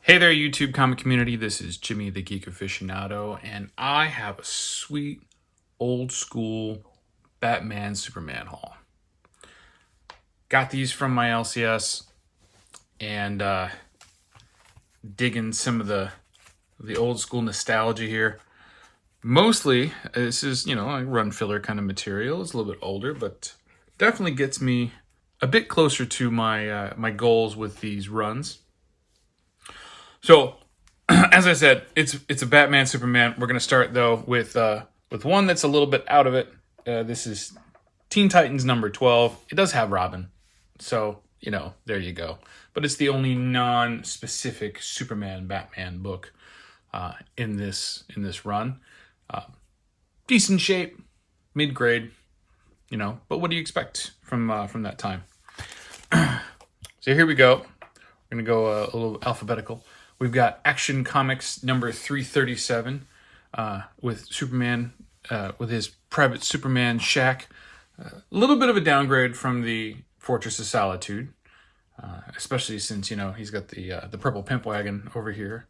Hey there, YouTube comic community. This is Jimmy the Geek Aficionado, and I have a sweet old school Batman Superman haul. Got these from my LCS and digging some of the old school nostalgia here. Mostly, this is, a run filler kind of material. It's a little bit older, but definitely gets me a bit closer to my my goals with these runs. So, as I said, it's a Batman Superman. We're gonna start though with one that's a little bit out of it. This is Teen Titans number 12. It does have Robin, so there you go. But it's the only non-specific Superman Batman book in this run. Decent shape, mid grade, But what do you expect from that time? So here we go. We're gonna go a little alphabetical. We've got Action Comics number 337 with Superman, with his private Superman shack. A little bit of a downgrade from the Fortress of Solitude, especially since he's got the purple pimp wagon over here,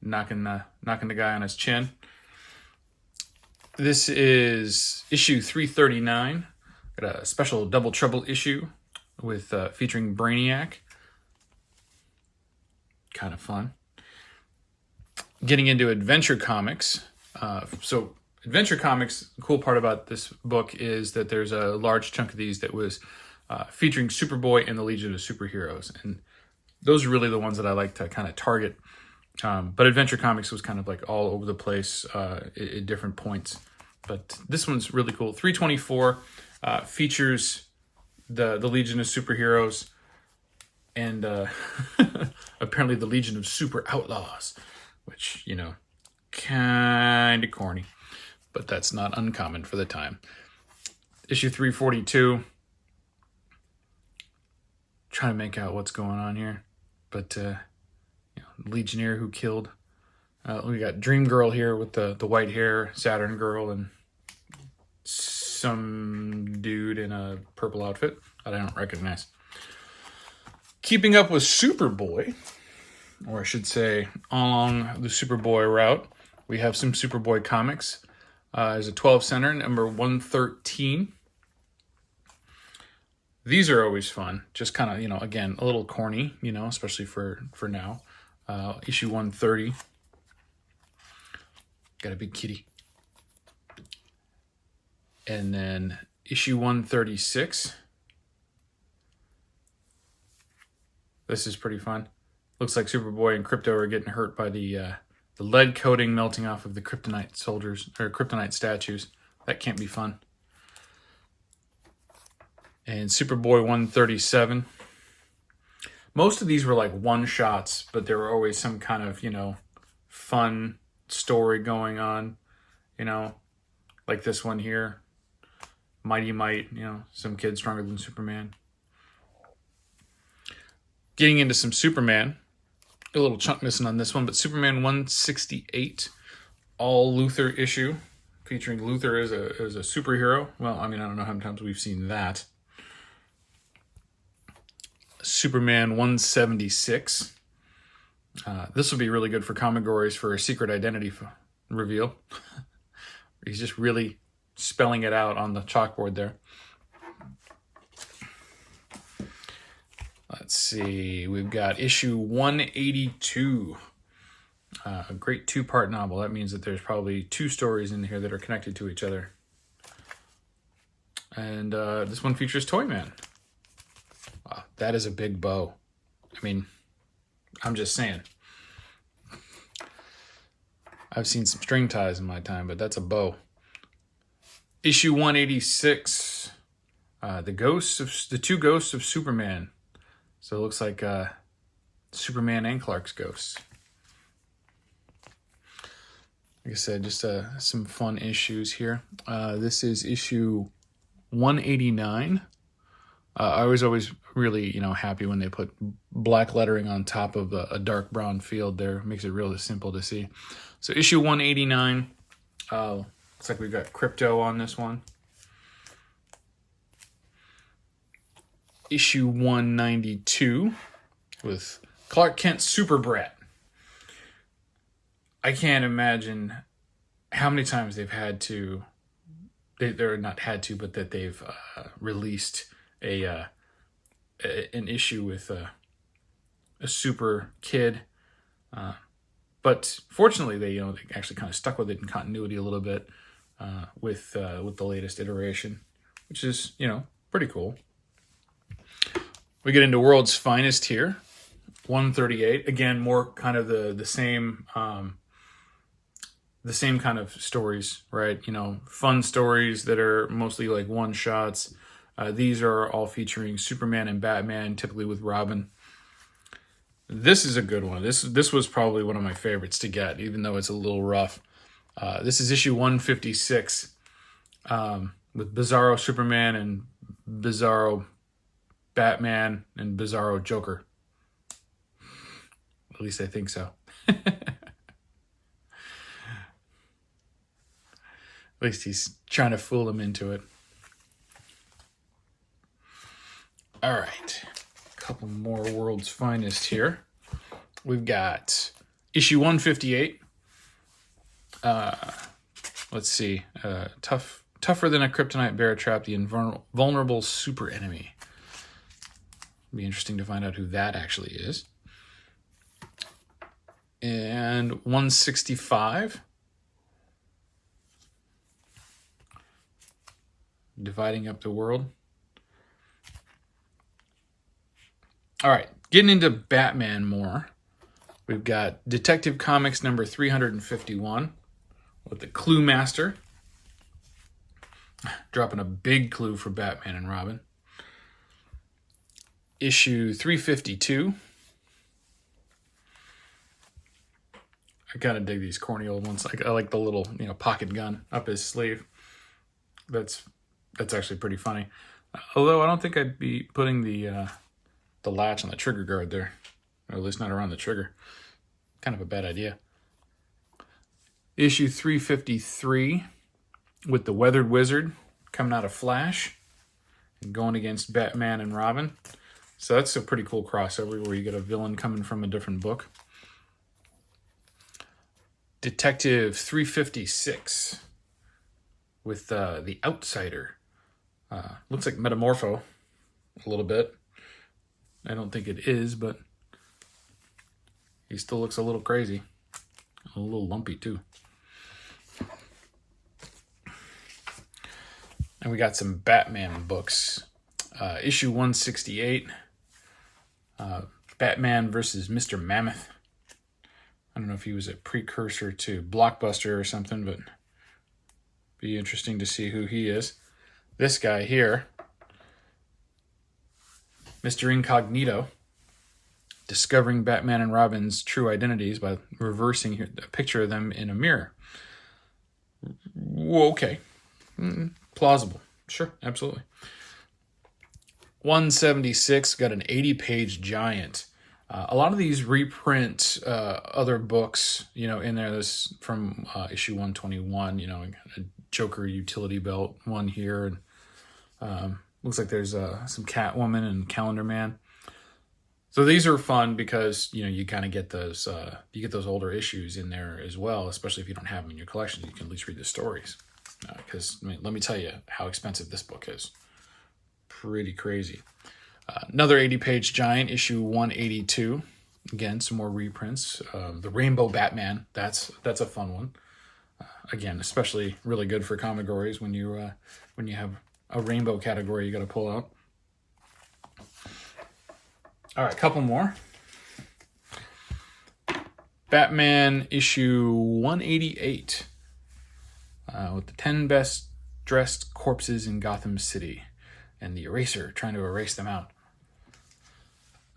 knocking the guy on his chin. This is issue 339. Got a special Double Trouble issue with featuring Brainiac. Kind of fun. Getting into Adventure Comics. So Adventure Comics, the cool part about this book is that there's a large chunk of these that was featuring Superboy and the Legion of Superheroes. And those are really the ones that I like to kind of target. But Adventure Comics was kind of like all over the place at different points. But this one's really cool. 324 features the Legion of Superheroes and apparently the Legion of Super Outlaws, which, kind of corny, but that's not uncommon for the time. Issue 342. Trying to make out what's going on here, but Legionnaire who killed. We got Dream Girl here with the white hair, Saturn Girl, and some dude in a purple outfit that I don't recognize. Keeping up with Superboy, or I should say along the Superboy route, we have some Superboy comics. There's a 12 center, number 113. These are always fun. Just kind of, again, a little corny, especially for now. Issue 130. Got a big kitty. And then issue 136. This is pretty fun. Looks like Superboy and Krypto are getting hurt by the lead coating melting off of the Kryptonite soldiers, or Kryptonite statues. That can't be fun. And Superboy 137. Most of these were like one-shots, but there were always some kind of, fun story going on. Like this one here. Mighty Might, some kid stronger than Superman. Getting into some Superman. A little chunk missing on this one, but Superman 168, all Luthor issue, featuring Luthor as a superhero. Well, I don't know how many times we've seen that. Superman 176. This will be really good for Comigories for a secret identity reveal. He's just really spelling it out on the chalkboard there. Let's see, we've got issue 182, a great two-part novel. That means that there's probably two stories in here that are connected to each other. And this one features Toyman. Wow, that is a big bow. I'm just saying. I've seen some string ties in my time, but that's a bow. Issue 186, the two ghosts of Superman. So it looks like Superman and Clark's ghosts. Like I said, just some fun issues here. This is issue 189. I was always really, happy when they put black lettering on top of a dark brown field there. Makes it really simple to see. So issue 189. Looks like we've got Krypto on this one. Issue 192 with Clark Kent Super Brat. I can't imagine how many times they've had to, they're not had to, but that they've released an issue with a super kid. But fortunately, they actually kind of stuck with it in continuity a little bit with the latest iteration, which is pretty cool. We get into World's Finest here, 138. Again, more kind of the same kind of stories, right? Fun stories that are mostly like one shots. These are all featuring Superman and Batman, typically with Robin. This is a good one. This was probably one of my favorites to get, even though it's a little rough. This is issue 156 with Bizarro Superman and Bizarro Batman and Bizarro Joker. At least I think so. At least he's trying to fool him into it. All right. A couple more World's Finest here. We've got issue 158. Let's see. Tougher than a kryptonite bear trap, the invulnerable super enemy. It'll be interesting to find out who that actually is. And 165. Dividing up the world. All right, getting into Batman more. We've got Detective Comics number 351 with the Clue Master. Dropping a big clue for Batman and Robin. Issue 352. I kind of dig these corny old ones. I like the little pocket gun up his sleeve. That's actually pretty funny. Although I don't think I'd be putting the latch on the trigger guard there, or at least not around the trigger. Kind of a bad idea. Issue 353 with the Weathered Wizard coming out of Flash and going against Batman and Robin. So that's a pretty cool crossover where you get a villain coming from a different book. Detective 356 with the Outsider. Looks like Metamorpho a little bit. I don't think it is, but he still looks a little crazy. A little lumpy, too. And we got some Batman books. Issue 168. Batman versus Mr. Mammoth. I don't know if he was a precursor to Blockbuster or something, but be interesting to see who he is. This guy here, Mr. Incognito, discovering Batman and Robin's true identities by reversing a picture of them in a mirror. Okay. Plausible. Sure, absolutely. 176, got an 80-page giant. A lot of these reprint other books, in there. This from issue 121, a Joker utility belt one here. And looks like there's some Catwoman and Calendar Man. So these are fun because, you kind of get those, you get those older issues in there as well, especially if you don't have them in your collection. You can at least read the stories. Because, let me tell you how expensive this book is. Pretty crazy. Another 80-page giant, issue 182. Again, some more reprints. The Rainbow Batman, that's a fun one. Again, especially really good for comigories when you have a rainbow category you got to pull out. All right, a couple more. Batman issue 188 with the 10 best dressed corpses in Gotham City and the eraser trying to erase them out.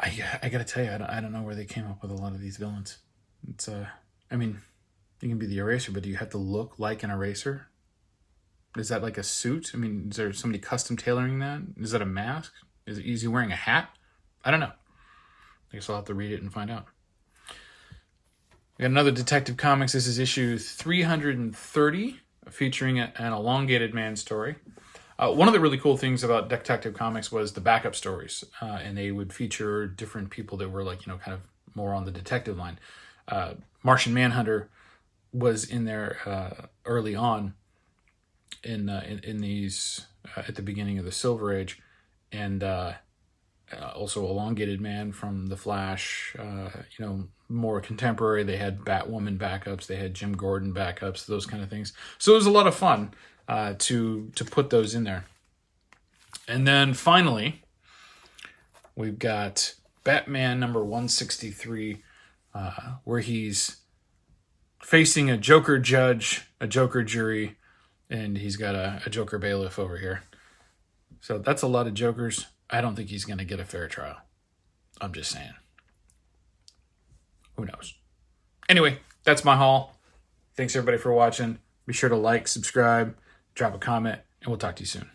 I gotta tell you, I don't know where they came up with a lot of these villains. It's you can be the eraser, but do you have to look like an eraser? Is that like a suit? Is there somebody custom tailoring that? Is that a mask? Is he wearing a hat? I don't know. I guess I'll have to read it and find out. We got another Detective Comics. This is issue 330, featuring an elongated man story. One of the really cool things about Detective Comics was the backup stories, and they would feature different people that were kind of more on the detective line. Martian Manhunter was in there early on in these at the beginning of the Silver Age, and also Elongated Man from The Flash. More contemporary. They had Batwoman backups. They had Jim Gordon backups. Those kind of things. So it was a lot of fun to put those in there. And then finally, we've got Batman number 163, where he's facing a Joker judge, a Joker jury, and he's got a Joker bailiff over here. So that's a lot of Jokers. I don't think he's going to get a fair trial. I'm just saying. Who knows? Anyway, that's my haul. Thanks everybody for watching. Be sure to like, subscribe, drop a comment, and we'll talk to you soon.